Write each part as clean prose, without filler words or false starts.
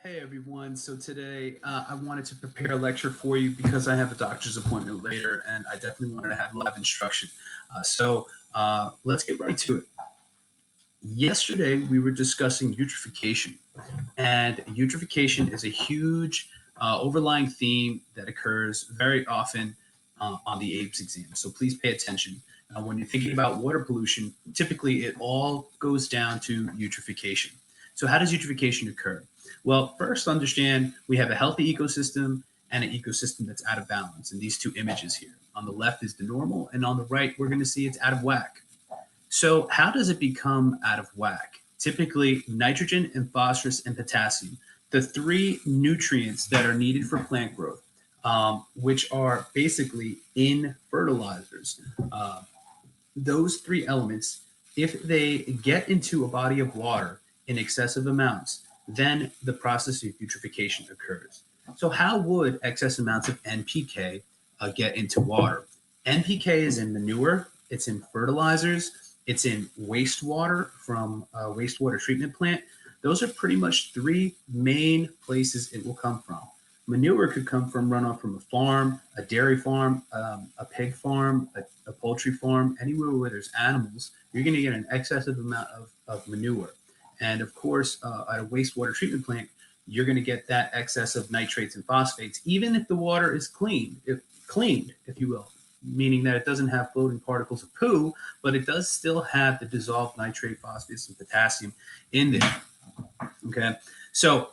Hey everyone, so today I wanted to prepare a lecture for you because I have a doctor's appointment later and I definitely wanted to have live instruction. Let's get right to it. Yesterday we were discussing eutrophication, and eutrophication is a huge overlying theme that occurs very often on the APES exam. So please pay attention. When you're thinking about water pollution, typically it all goes down to eutrophication. So how does eutrophication occur? Well, first understand we have a healthy ecosystem and an ecosystem that's out of balance in these two images here. On the left is the normal, and on the right, we're going to see it's out of whack. So, how does it become out of whack? Typically, nitrogen and phosphorus and potassium, the three nutrients that are needed for plant growth, which are basically in fertilizers. Uh, those three elements, if they get into a body of water in excessive amounts, then the process of eutrophication occurs. So, how would excess amounts of NPK get into water? NPK is in manure, it's in fertilizers, it's in wastewater from a wastewater treatment plant. Those are pretty much three main places it will come from. Manure could come from runoff from a farm, a dairy farm, a pig farm, a poultry farm, anywhere where there's animals. You're going to get an excessive amount of manure. And of course, at a wastewater treatment plant, you're going to get that excess of nitrates and phosphates, even if the water is cleaned, if you will, meaning that it doesn't have floating particles of poo, but it does still have the dissolved nitrate, phosphorus, and potassium in there. Okay. So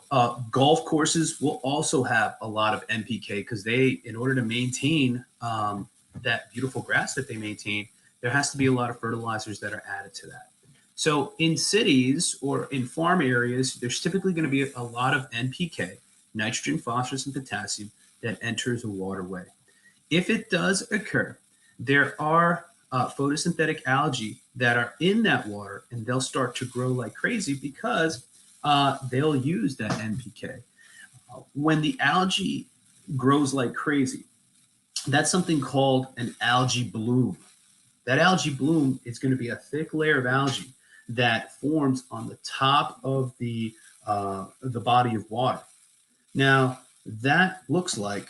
golf courses will also have a lot of NPK because they, in order to maintain that beautiful grass that they maintain, there has to be a lot of fertilizers that are added to that. So in cities or in farm areas, there's typically going to be a lot of NPK, nitrogen, phosphorus, and potassium that enters a waterway. If it does occur, there are photosynthetic algae that are in that water and they'll start to grow like crazy because they'll use that NPK. When the algae grows like crazy, that's something called an algae bloom. That algae bloom is going to be a thick layer of algae that forms on the top of the body of water. Now, that looks like,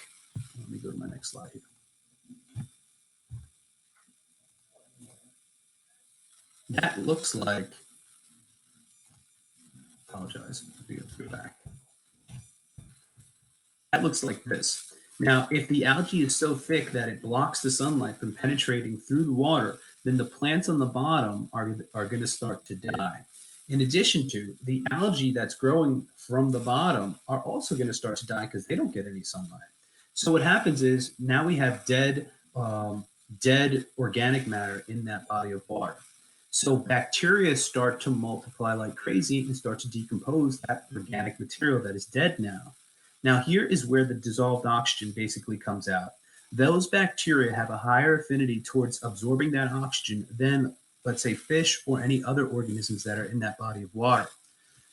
let me go to my next slide here. That looks like, apologize, we have to go back. That looks like this. Now, if the algae is so thick that it blocks the sunlight from penetrating through the water, then the plants on the bottom are going to start to die. In addition to the algae that's growing from the bottom are also going to start to die because they don't get any sunlight. So what happens is now we have dead organic matter in that body of water. So bacteria start to multiply like crazy and start to decompose that organic material that is dead now. Now, here is where the dissolved oxygen basically comes out. Those bacteria have a higher affinity towards absorbing that oxygen than, let's say, fish or any other organisms that are in that body of water.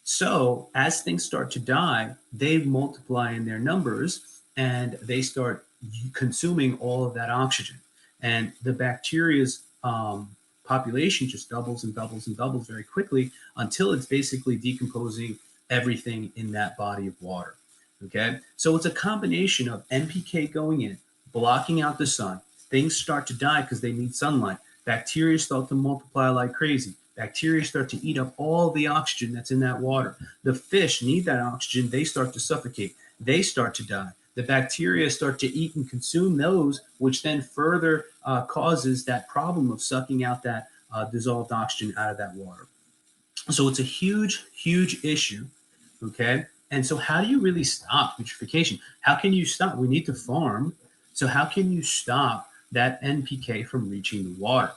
So, as things start to die, they multiply in their numbers and they start consuming all of that oxygen. And the bacteria's population just doubles and doubles and doubles very quickly until it's basically decomposing everything in that body of water. Okay, so it's a combination of NPK going in, blocking out the sun. Things start to die because they need sunlight. Bacteria start to multiply like crazy. Bacteria start to eat up all the oxygen that's in that water. The fish need that oxygen. They start to suffocate. They start to die. The bacteria start to eat and consume those, which then further causes that problem of sucking out that dissolved oxygen out of that water. So it's a huge, huge issue. Okay. And so, how do you really stop eutrophication? How can you stop? We need to farm. So, how can you stop that NPK from reaching the water?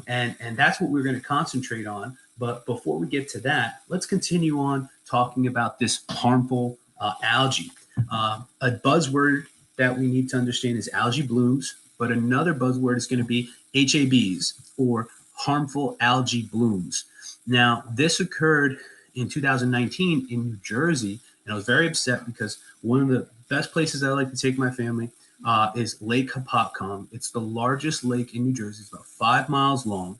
And that's what we're going to concentrate on. But before we get to that, let's continue on talking about this harmful algae. A buzzword that we need to understand is algae blooms, but another buzzword is going to be HABs, or harmful algae blooms. Now, this occurred in 2019 in New Jersey, and I was very upset because one of the best places I like to take my family is Lake Hopatcong. It's the largest lake in New Jersey. It's about 5 miles long,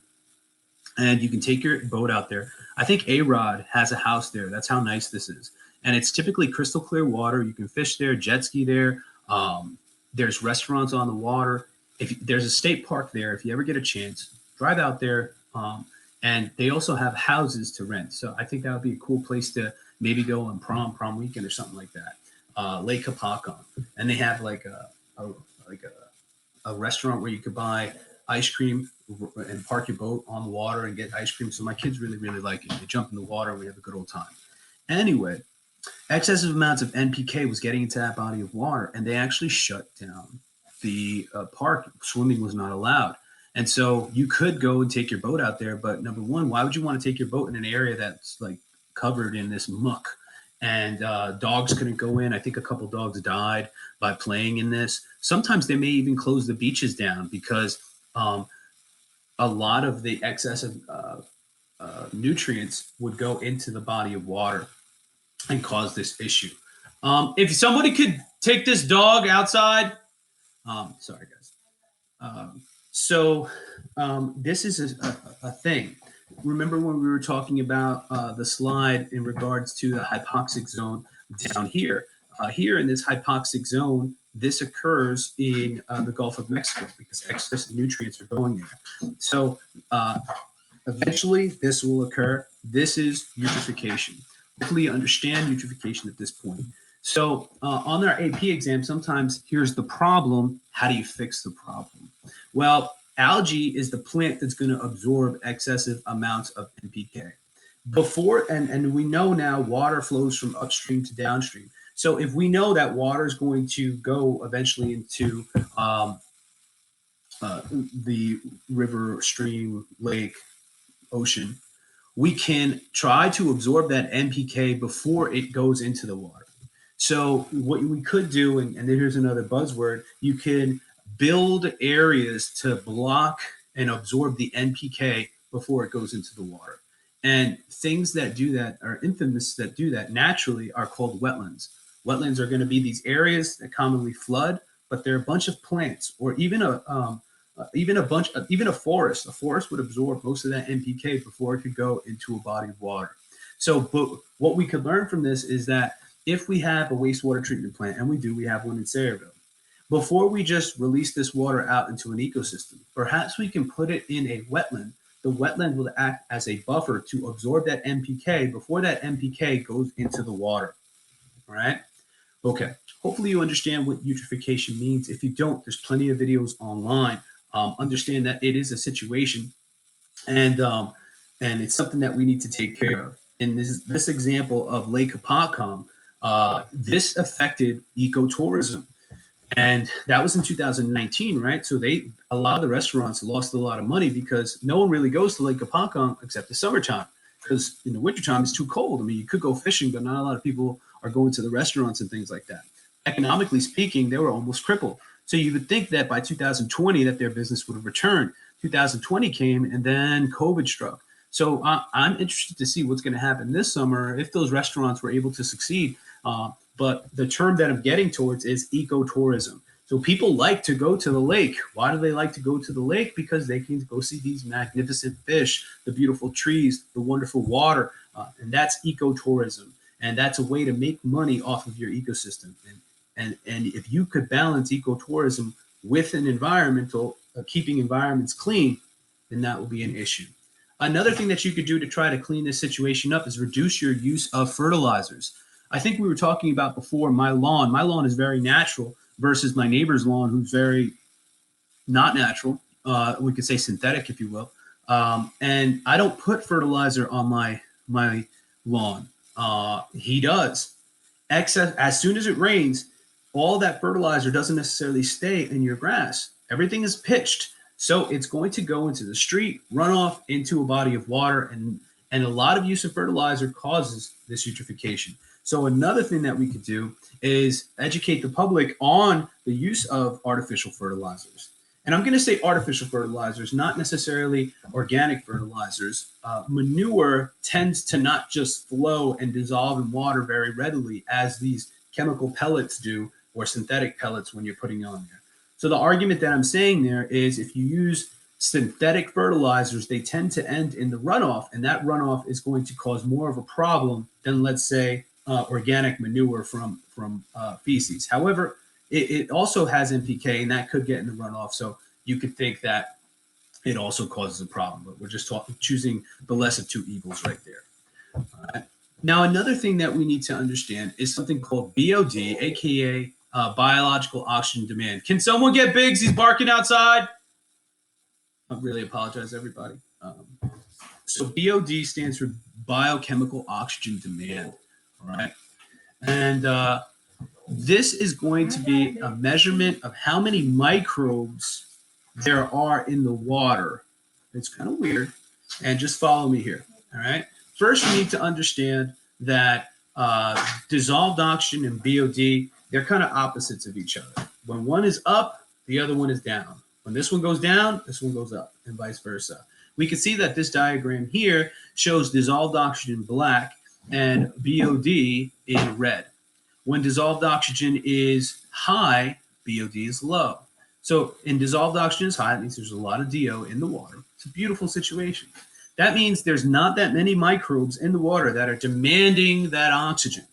and you can take your boat out there. I think A-Rod has a house there. That's how nice this is. and it's typically crystal clear water. You can fish there, jet ski there. There's restaurants on the water. If there's a state park there, if you ever get a chance, drive out there. And they also have houses to rent. So I think that would be a cool place to maybe go on prom weekend or something like that. Lake Hopatcong, and they have like like a restaurant where you could buy ice cream and park your boat on the water and get ice cream. So my kids really, really like it. They jump in the water and we have a good old time. Anyway, excessive amounts of NPK was getting into that body of water, and they actually shut down the park. Swimming was not allowed. And so you could go and take your boat out there, but number one, why would you want to take your boat in an area that's like covered in this muck? And dogs couldn't go in. I think a couple dogs died by playing in this. Sometimes they may even close the beaches down because a lot of the excessive nutrients would go into the body of water and cause this issue. If somebody could take this dog outside, sorry guys. This is a thing. Remember when we were talking about the slide in regards to the hypoxic zone down here? Here in this hypoxic zone, this occurs in the Gulf of Mexico because excess nutrients are going there. So eventually this will occur. This is eutrophication. Hopefully you understand eutrophication at this point. So on our AP exam, sometimes here's the problem. How do you fix the problem? Well, algae is the plant that's going to absorb excessive amounts of NPK. And we know now water flows from upstream to downstream. So if we know that water is going to go eventually into the river, stream, lake, ocean, we can try to absorb that NPK before it goes into the water. So what we could do, and here's another buzzword, you can build areas to block and absorb the NPK before it goes into the water. And things that do that are infamous that do that naturally are called wetlands. Wetlands are going to be these areas that commonly flood, but they're a bunch of plants or even a forest. A forest would absorb most of that NPK before it could go into a body of water. So, but what we could learn from this is that if we have a wastewater treatment plant, and we have one in Sayreville, before we just release this water out into an ecosystem, perhaps we can put it in a wetland. The wetland will act as a buffer to absorb that NPK before that NPK goes into the water. All right? Okay. Hopefully you understand what eutrophication means. If you don't, there's plenty of videos online. Understand that it is a situation, and it's something that we need to take care of. In this example of Lake Hopatcong, this affected ecotourism, and that was in 2019, right? So a lot of the restaurants lost a lot of money because no one really goes to Lake Hopatcong except the summertime, because in the wintertime it's too cold. I mean, you could go fishing, but not a lot of people are going to the restaurants and things like that. Economically speaking, they were almost crippled. So you would think that by 2020 that their business would have returned. 2020 came, and then COVID struck. So I'm interested to see what's going to happen this summer if those restaurants were able to succeed. But the term that I'm getting towards is ecotourism. So people like to go to the lake. Why do they like to go to the lake? Because they can go see these magnificent fish, the beautiful trees, the wonderful water, and that's ecotourism. And that's a way to make money off of your ecosystem. And if you could balance ecotourism with an environmental, keeping environments clean, then that will be an issue. Another thing that you could do to try to clean this situation up is reduce your use of fertilizers. I think we were talking about before my lawn. My lawn is very natural versus my neighbor's lawn, who's very not natural. We could say synthetic, if you will. And I don't put fertilizer on my lawn. He does. Excess, as soon as it rains, all that fertilizer doesn't necessarily stay in your grass. Everything is pitched. So it's going to go into the street, run off into a body of water, and a lot of use of fertilizer causes this eutrophication. So another thing that we could do is educate the public on the use of artificial fertilizers. And I'm going to say artificial fertilizers, not necessarily organic fertilizers. Manure tends to not just flow and dissolve in water very readily as these chemical pellets do, or synthetic pellets when you're putting on there. So the argument that I'm saying there is if you use synthetic fertilizers, they tend to end in the runoff, and that runoff is going to cause more of a problem than, let's say, organic manure from feces. However, it also has NPK, and that could get in the runoff. So you could think that it also causes a problem. But we're just choosing the less of two evils right there. All right. Now, another thing that we need to understand is something called BOD, aka biological oxygen demand. Can someone get Biggs? He's barking outside. I really apologize, everybody. So BOD stands for biochemical oxygen demand. All right. And this is going to be a measurement of how many microbes there are in the water. It's kind of weird. And just follow me here. All right. First, you need to understand that dissolved oxygen and BOD, they're kind of opposites of each other. When one is up, the other one is down. When this one goes down, this one goes up, and vice versa. We can see that this diagram here shows dissolved oxygen black and BOD in red. When dissolved oxygen is high, BOD is low. So in dissolved oxygen is high, it means there's a lot of DO in the water. It's a beautiful situation. That means there's not that many microbes in the water that are demanding that oxygen.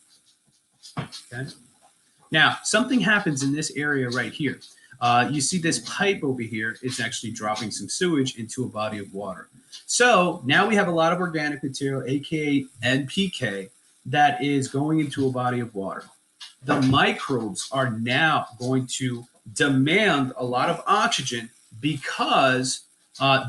Okay. Now, something happens in this area right here. You see this pipe over here is actually dropping some sewage into a body of water. So now we have a lot of organic material, aka NPK, that is going into a body of water. The microbes are now going to demand a lot of oxygen because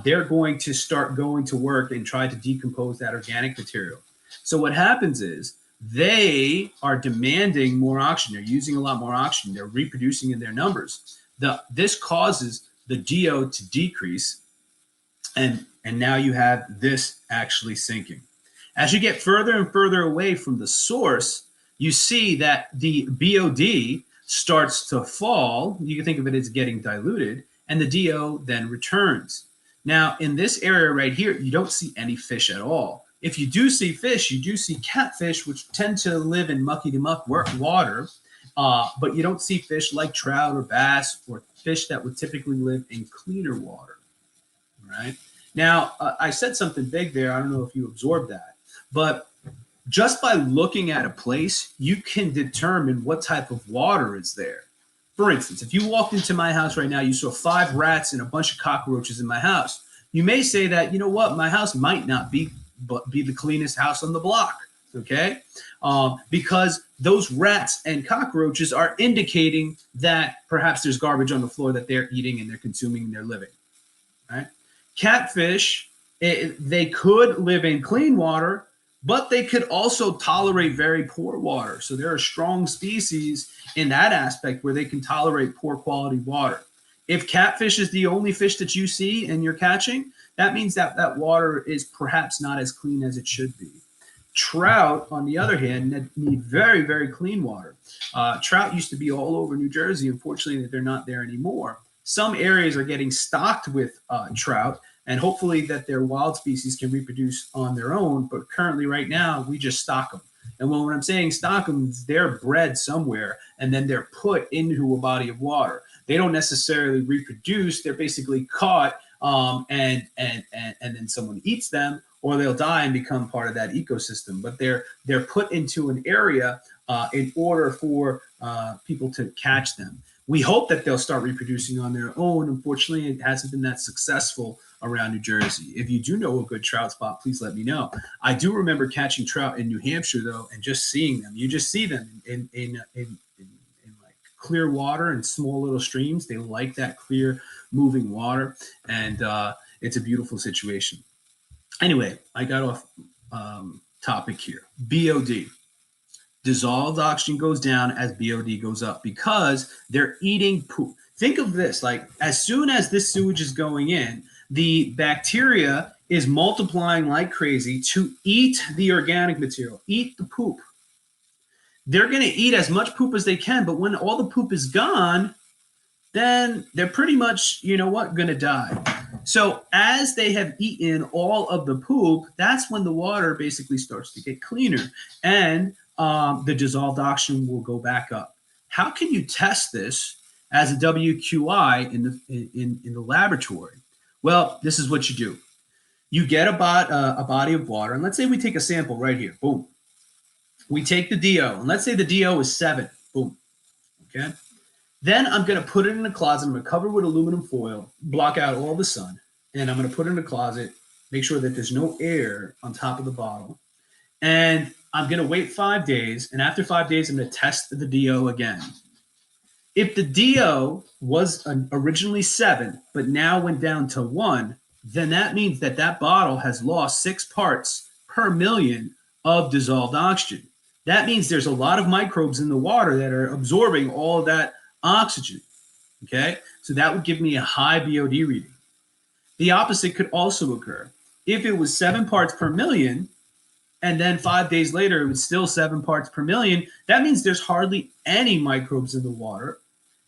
they're going to start going to work and try to decompose that organic material. So what happens is they are demanding more oxygen. They're using a lot more oxygen. They're reproducing in their numbers. This causes the DO to decrease, and now you have this actually sinking. As you get further and further away from the source, you see that the BOD starts to fall. You can think of it as getting diluted, and the DO then returns. Now, in this area right here, you don't see any fish at all. If you do see fish, you do see catfish, which tend to live in mucky-to-muck water, but you don't see fish like trout or bass or fish that would typically live in cleaner water. Right? Now, I said something big there. I don't know if you absorbed that, but just by looking at a place, you can determine what type of water is there. For instance, if you walked into my house right now, you saw 5 rats and a bunch of cockroaches in my house. You may say that, you know what, my house might not be the cleanest house on the block, okay? Because those rats and cockroaches are indicating that perhaps there's garbage on the floor that they're eating and they're consuming and they're living, right? Catfish, they could live in clean water, but they could also tolerate very poor water. So there are strong species in that aspect where they can tolerate poor quality water. If catfish is the only fish that you see and you're catching, that means that that water is perhaps not as clean as it should be. Trout, on the other hand, need very, very clean water. Trout used to be all over New Jersey. Unfortunately, they're not there anymore. Some areas are getting stocked with trout, and hopefully that their wild species can reproduce on their own. But currently, right now, we just stock them. And when I'm saying stock them, they're bred somewhere, and then they're put into a body of water. They don't necessarily reproduce. They're basically caught, and then someone eats them, or they'll die and become part of that ecosystem. But they're put into an area in order for people to catch them. We hope that they'll start reproducing on their own. Unfortunately, it hasn't been that successful around New Jersey. If you do know a good trout spot, please let me know. I do remember catching trout in New Hampshire, though, and just seeing them. You just see them in like clear water and small little streams. They like that clear moving water, and it's a beautiful situation. Anyway, I got off topic here. BOD. Dissolved oxygen goes down as BOD goes up because they're eating poop. Think of this, like as soon as this sewage is going in, the bacteria is multiplying like crazy to eat the organic material, eat the poop. They're going to eat as much poop as they can, but when all the poop is gone, then they're pretty much, you know what, going to die. So as they have eaten all of the poop, that's when the water basically starts to get cleaner, and the dissolved oxygen will go back up. How can you test this as a WQI in the laboratory? Well, this is what you do. You get a body of water, and let's say we take a sample right here. Boom. We take the DO, and let's say the DO is 7. Boom. Okay. Then I'm going to put it in a closet. I'm going to cover it with aluminum foil, block out all the sun, and I'm going to put it in a closet, make sure that there's no air on top of the bottle. And I'm going to wait 5 days. And after 5 days, I'm going to test the DO again. If the DO was originally 7, but now went down to 1, then that means that that bottle has lost 6 parts per million of dissolved oxygen. That means there's a lot of microbes in the water that are absorbing all of that oxygen. Okay, so that would give me a high BOD reading. The opposite could also occur. If it was 7 parts per million, and then 5 days later it was still 7 parts per million, that means there's hardly any microbes in the water,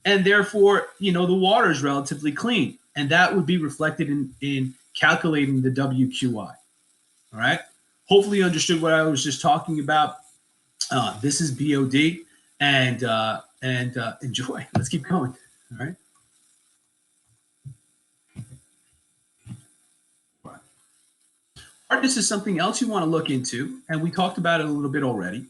and therefore, the water is relatively clean, and that would be reflected in calculating the WQI. All right. Hopefully, you understood what I was just talking about. This is BOD, and enjoy. Let's keep going. All right. Hardness is something else you want to look into, and we talked about it a little bit already.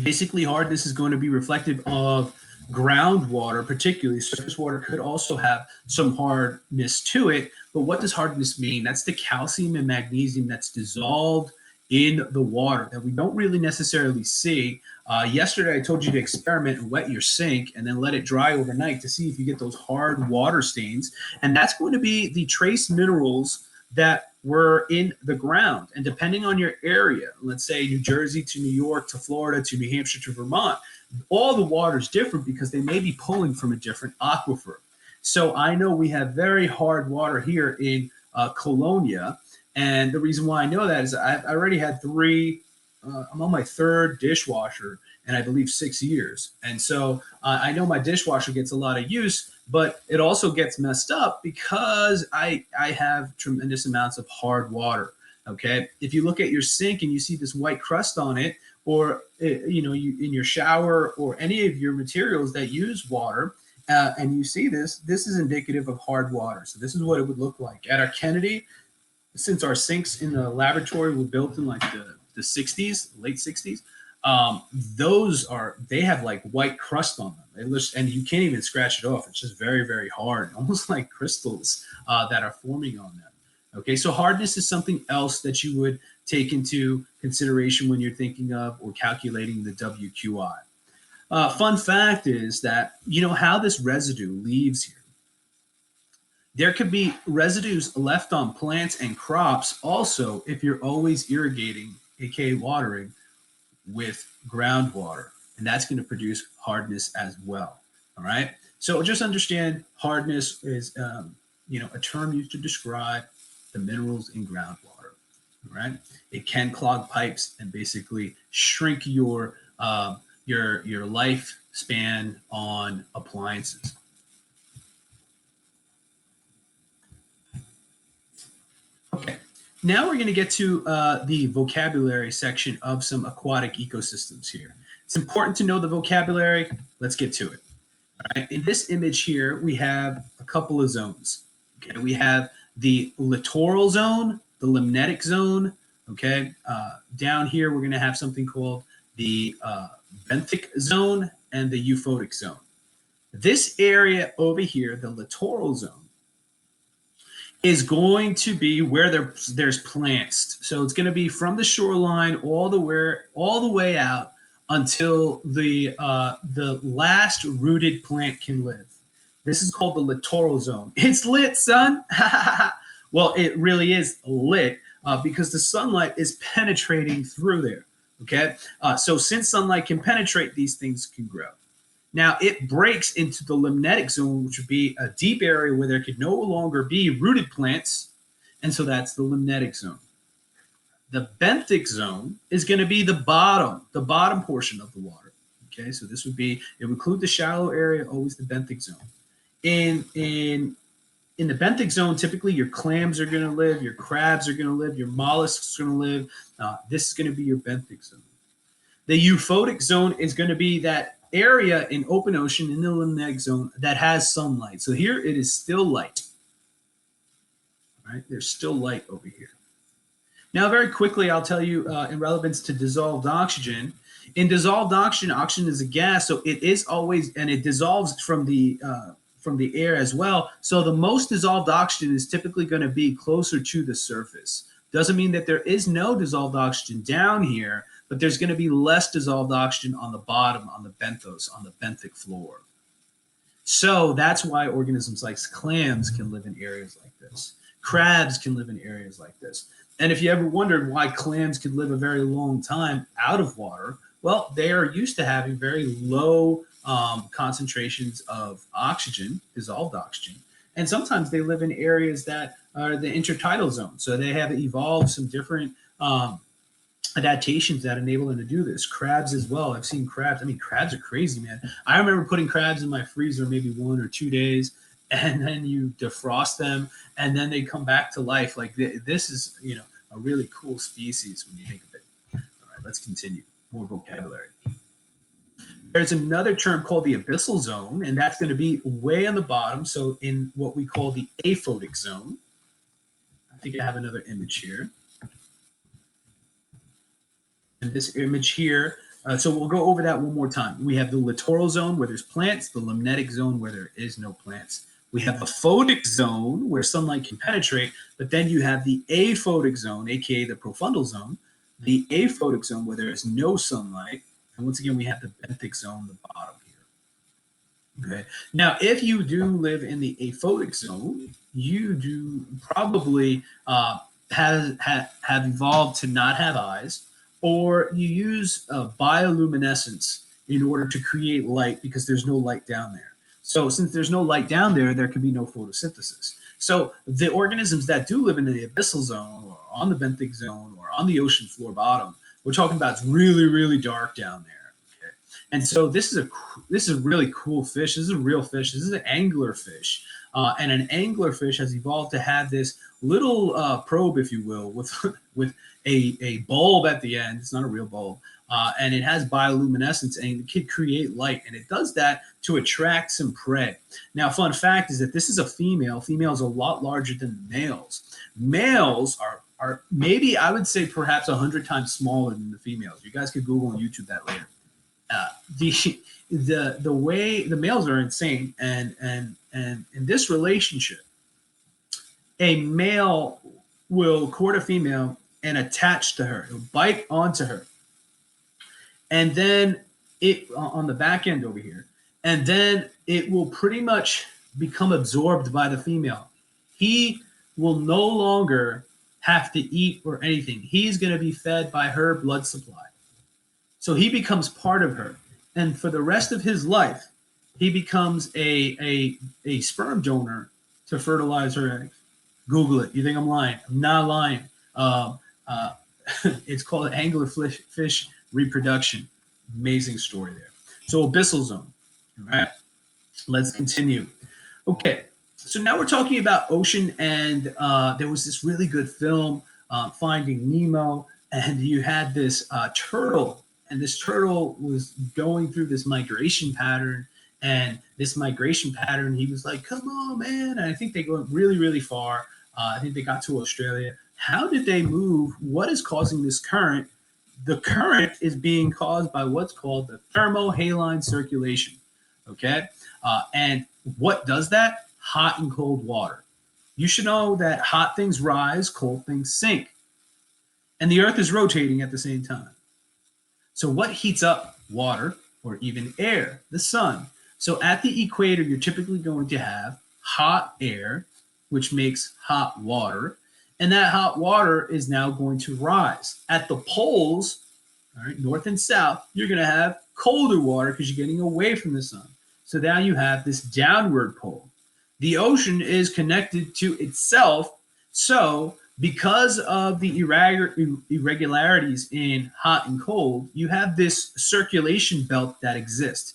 Basically, hardness is going to be reflective of groundwater, particularly surface water could also have some hardness to it. But what does hardness mean? That's the calcium and magnesium that's dissolved in the water that we don't really necessarily see. Yesterday, I told you to experiment and wet your sink and then let it dry overnight to see if you get those hard water stains. And that's going to be the trace minerals that were in the ground. And depending on your area, let's say New Jersey to New York to Florida to New Hampshire to Vermont, all the water is different because they may be pulling from a different aquifer. So I know we have very hard water here in Colonia. And the reason why I know that is I already had 3, I'm on my 3rd dishwasher in I believe 6 years. And so I know my dishwasher gets a lot of use, but it also gets messed up because I have tremendous amounts of hard water. Okay. If you look at your sink and you see this white crust on it, or you in your shower or any of your materials that use water, and you see this is indicative of hard water. So this is what it would look like at our Kennedy. Since our sinks in the laboratory were built in like the 60s, late 60s, they have like white crust on them. And you can't even scratch it off. It's just very, very hard, almost like crystals that are forming on them. Okay, so hardness is something else that you would take into consideration when you're thinking of or calculating the WQI. Fun fact is that, how this residue leaves here. There could be residues left on plants and crops also if you're always irrigating, aka watering, with groundwater. And that's going to produce hardness as well. All right. So just understand hardness is, a term used to describe the minerals in groundwater. All right. It can clog pipes and basically shrink your lifespan on appliances. Okay, now we're going to get to the vocabulary section of some aquatic ecosystems here. It's important to know the vocabulary. Let's get to it. All right. In this image here, we have a couple of zones. Okay, we have the littoral zone, the limnetic zone. Okay, down here we're going to have something called the benthic zone and the euphotic zone. This area over here, the littoral zone, is going to be where there's plants. So it's going to be from the shoreline all the way out until the last rooted plant can live. This is called the littoral zone. It's lit, son. Well, it really is lit because the sunlight is penetrating through there. Okay, so since sunlight can penetrate, these things can grow. Now it breaks into the limnetic zone, which would be a deep area where there could no longer be rooted plants, and so that's the limnetic zone. The benthic zone is going to be the bottom portion of the water. Okay, so this would include the shallow area, always the benthic zone. In the benthic zone, typically your clams are going to live, your crabs are going to live, your mollusks are going to live. This is going to be your benthic zone. The euphotic zone is going to be that area in open ocean in the limnetic zone that has sunlight. So here it is still light. All right, there's still light over here. Now, very quickly, I'll tell you in relevance to dissolved oxygen, In dissolved oxygen, oxygen is a gas, so it is always, and it dissolves from the air as well. So the most dissolved oxygen is typically going to be closer to the surface. Doesn't mean that there is no dissolved oxygen down here, but there's going to be less dissolved oxygen on the bottom, on the benthos, on the benthic floor. So that's why organisms like clams can live in areas like this. Crabs can live in areas like this. And if you ever wondered why clams could live a very long time out of water, well, they are used to having very low concentrations of oxygen, dissolved oxygen. And sometimes they live in areas that are the intertidal zone. So they have evolved some different adaptations that enable them to do this. Crabs as well. I've seen crabs. I mean, crabs are crazy, man. I remember putting crabs in my freezer maybe 1 or 2 days, and then you defrost them, and then they come back to life. Like this is, a really cool species when you think of it. All right, let's continue. More vocabulary. There's another term called the abyssal zone, and that's going to be way on the bottom. So in what we call the aphotic zone. I think I have another image here. And this image here, so we'll go over that one more time. We have the littoral zone where there's plants, the limnetic zone where there is no plants. We have the photic zone where sunlight can penetrate, but then you have the aphotic zone, aka the profundal zone, the aphotic zone where there is no sunlight. And once again, we have the benthic zone, the bottom here. Okay. Now, if you do live in the aphotic zone, you do probably have evolved to not have eyes, or you use bioluminescence in order to create light because there's no light down there. So since there's no light down there, there can be no photosynthesis. So the organisms that do live in the abyssal zone or on the benthic zone or on the ocean floor bottom, we're talking about it's really, really dark down there. Okay? And so this is a really cool fish. This is a real fish. This is an anglerfish. And an anglerfish has evolved to have this little probe, if you will, with a bulb at the end. It's not a real bulb. And it has bioluminescence and it can create light. And it does that to attract some prey. Now, fun fact is that this is a female. Females are a lot larger than the males. Males are maybe, I would say, perhaps 100 times smaller than the females. You guys could Google and YouTube that later. The way the males are insane, and in this relationship, a male will court a female and attach to her. He'll bite onto her. And then it on the back end over here. And then it will pretty much become absorbed by the female. He will no longer have to eat or anything. He's going to be fed by her blood supply. So he becomes part of her. And for the rest of his life, he becomes a sperm donor to fertilize her eggs. Google it. You think I'm lying? I'm not lying. It's called anglerfish reproduction. Amazing story there. So abyssal zone. All right. Let's continue. Okay. So now we're talking about ocean, and there was this really good film, Finding Nemo, and you had this turtle, and this turtle was going through this migration pattern, and this migration pattern, he was like, come on, man. And I think they go really, really far. I think they got to Australia. How did they move? What is causing this current? The current is being caused by what's called the thermohaline circulation. Okay. And what does that? Hot and cold water. You should know that hot things rise, cold things sink. And the earth is rotating at the same time. So what heats up? Water or even air, the sun. So at the equator, you're typically going to have hot air, which makes hot water. And that hot water is now going to rise. At the poles, all right, north and south, you're going to have colder water because you're getting away from the sun. So now you have this downward pole. The ocean is connected to itself. So because of the irregularities in hot and cold, you have this circulation belt that exists.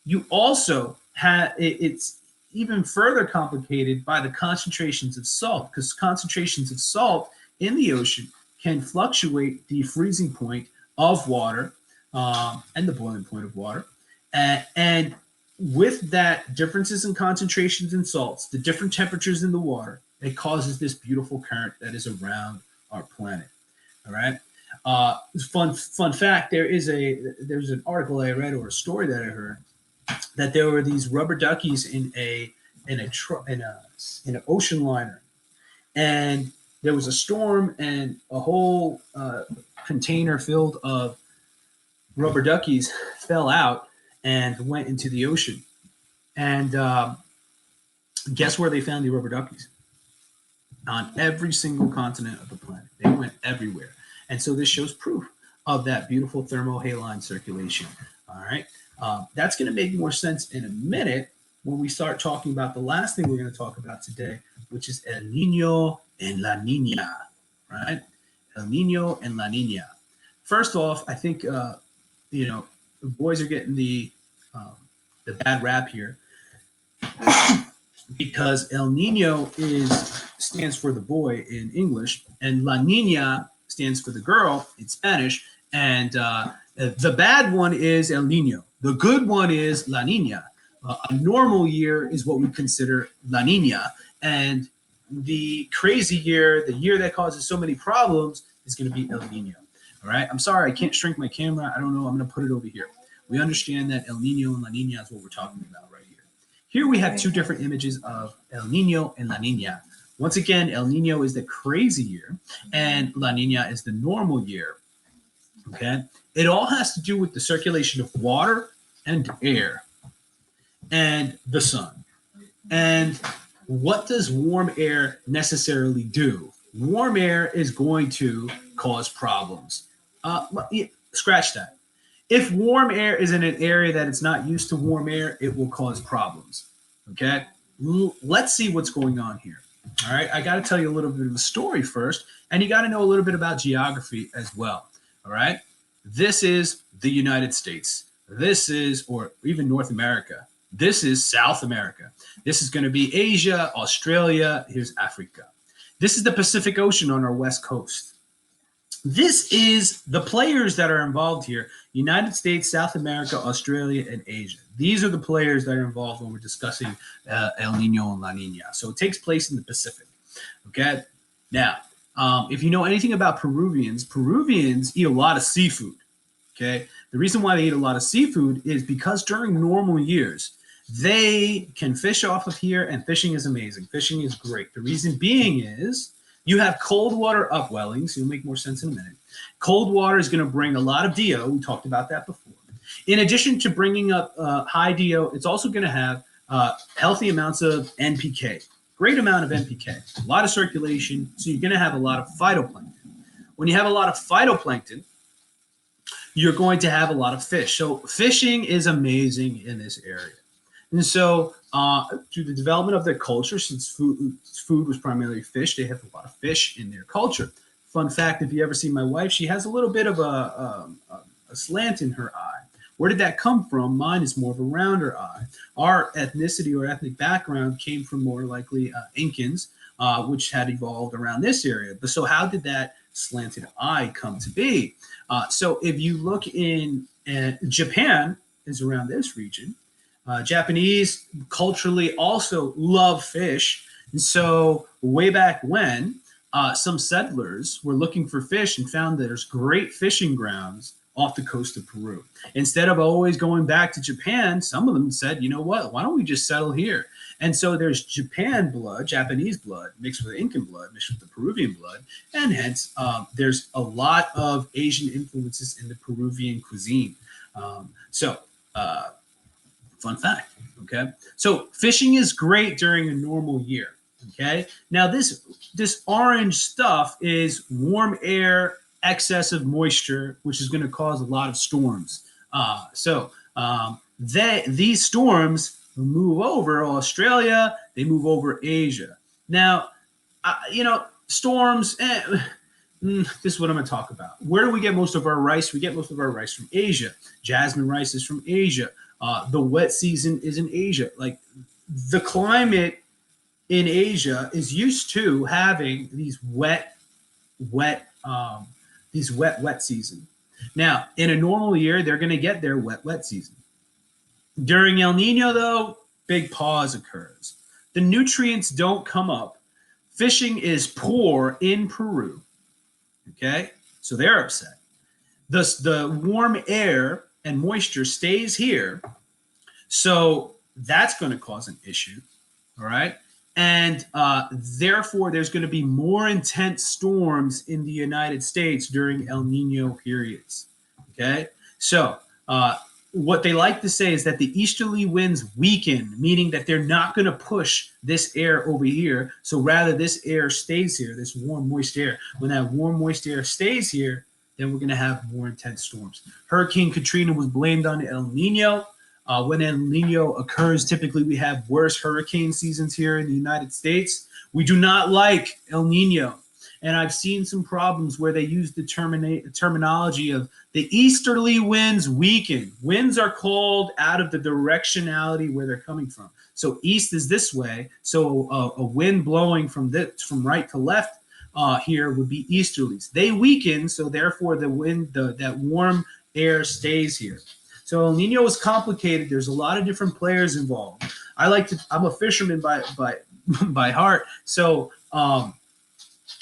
You also have, it's even further complicated by the concentrations of salt, because concentrations of salt in the ocean can fluctuate the freezing point of water and the boiling point of water. And with that, differences in concentrations in salts, the different temperatures in the water, it causes this beautiful current that is around our planet. All right. Fun fact: there's an article I read or a story that I heard that there were these rubber duckies in an ocean liner, and there was a storm, and a whole container filled of rubber duckies fell out and went into the ocean. And guess where they found the rubber duckies? On every single continent of the planet. They went everywhere. And so this shows proof of that beautiful thermohaline circulation. All right. That's going to make more sense in a minute when we start talking about the last thing we're going to talk about today, which is El Nino and La Nina. Right? El Nino and La Nina. First off, I think, the boys are getting the bad rap here because El Nino stands for the boy in English, and La Nina stands for the girl in Spanish. And the bad one is El Nino. The good one is La Nina. A normal year is what we consider La Nina. And the crazy year, the year that causes so many problems, is going to be El Nino. All right. I'm sorry, I can't shrink my camera. I don't know. I'm going to put it over here. We understand that El Nino and La Nina is what we're talking about right here. Here we have two different images of El Nino and La Nina. Once again, El Nino is the crazy year, and La Nina is the normal year. Okay. It all has to do with the circulation of water and air and the sun. And what does warm air necessarily do? Warm air is going to cause problems. Scratch that. If warm air is in an area that it's not used to warm air, it will cause problems. Okay? Let's see what's going on here. All right? I got to tell you a little bit of the story first, and you got to know a little bit about geography as well. All right? This is the United States. This is, or even North America. This is South America. This is going to be Asia, Australia. Here's Africa. This is the Pacific Ocean on our west coast. This is the players that are involved here: United States, South America, Australia, and Asia. These are the players that are involved when we're discussing El Nino and La Nina. So it takes place in the Pacific. Okay. Now, if you know anything about Peruvians eat a lot of seafood. Okay. The reason why they eat a lot of seafood is because during normal years, they can fish off of here, and fishing is amazing. Fishing is great. The reason being is you have cold water upwellings. It'll make more sense in a minute. Cold water is going to bring a lot of DO. We talked about that before. In addition to bringing up high DO, it's also going to have healthy amounts of NPK. Great amount of NPK. A lot of circulation. So you're going to have a lot of phytoplankton. When you have a lot of phytoplankton, you're going to have a lot of fish. So fishing is amazing in this area. And so through the development of their culture, since food was primarily fish, they have a lot of fish in their culture. Fun fact, if you ever see my wife, she has a little bit of a slant in her eye. Where did that come from? Mine is more of a rounder eye. Our ethnicity or ethnic background came from more likely Incans, which had evolved around this area. But so how did that slanted eye come to be? So if you look in Japan is around this region. Japanese culturally also love fish. And so way back when, some settlers were looking for fish and found that there's great fishing grounds off the coast of Peru. Instead of always going back to Japan, some of them said, you know what, why don't we just settle here? And so there's Japanese blood mixed with Incan blood, mixed with the Peruvian blood. And hence, there's a lot of Asian influences in the Peruvian cuisine. Fun fact, okay? So fishing is great during a normal year, okay? Now this orange stuff is warm air, excessive moisture, which is going to cause a lot of storms. These storms move over Australia, they move over Asia. Now, storms, this is what I'm going to talk about. Where do we get most of our rice? We get most of our rice from Asia. Jasmine rice is from Asia. The wet season is in Asia. Like the climate in Asia is used to having these wet season. Now, in a normal year, they're going to get their wet season. During El Nino, though, big pause occurs. The nutrients don't come up. Fishing is poor in Peru. Okay? So they're upset. Thus, the warm air and moisture stays here. So that's going to cause an issue. All right. And therefore, there's going to be more intense storms in the United States during El Nino periods. Okay. So, what they like to say is that the easterly winds weaken, meaning that they're not going to push this air over here. So, rather, this air stays here, this warm, moist air. When that warm, moist air stays here, then we're going to have more intense storms. Hurricane Katrina was blamed on El Nino. When El Nino occurs, typically we have worse hurricane seasons here in the United States. We do not like El Nino. And I've seen some problems where they use the terminology of the easterly winds weaken. Winds are called out of the directionality where they're coming from. So east is this way. So a wind blowing from right to left here would be easterlies. They weaken, so therefore the wind, that warm air stays here. So El Nino is complicated. There's a lot of different players involved. I'm a fisherman by heart. So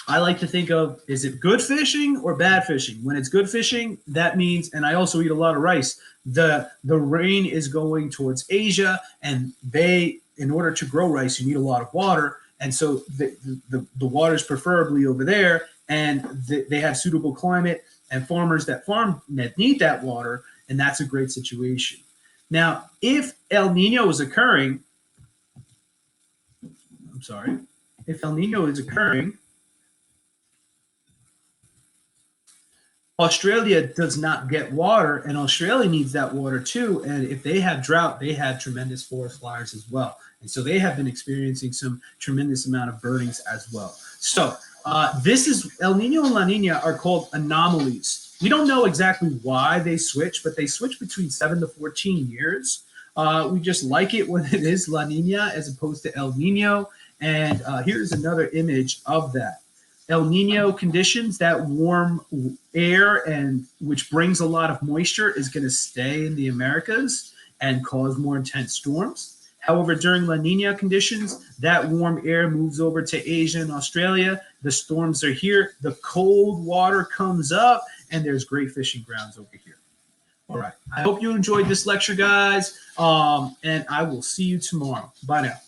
I like to think of, is it good fishing or bad fishing? When it's good fishing, that means, and I also eat a lot of rice, the rain is going towards Asia, and in order to grow rice, you need a lot of water. And so the water is preferably over there, and they have suitable climate and farmers that need that water, and that's a great situation. Now, if El Nino is occurring, if El Nino is occurring, Australia does not get water, and Australia needs that water too. And if they have drought, they have tremendous forest fires as well. And so they have been experiencing some tremendous amount of burnings as well. So this is El Nino and La Nina are called anomalies. We don't know exactly why they switch, but they switch between 7 to 14 years. We just like it when it is La Nina as opposed to El Nino. And here's another image of that. El Nino conditions, that warm air and which brings a lot of moisture, is going to stay in the Americas and cause more intense storms. However, during La Nina conditions, that warm air moves over to Asia and Australia. The storms are here. The cold water comes up, and there's great fishing grounds over here. All right. I hope you enjoyed this lecture, guys, and I will see you tomorrow. Bye now.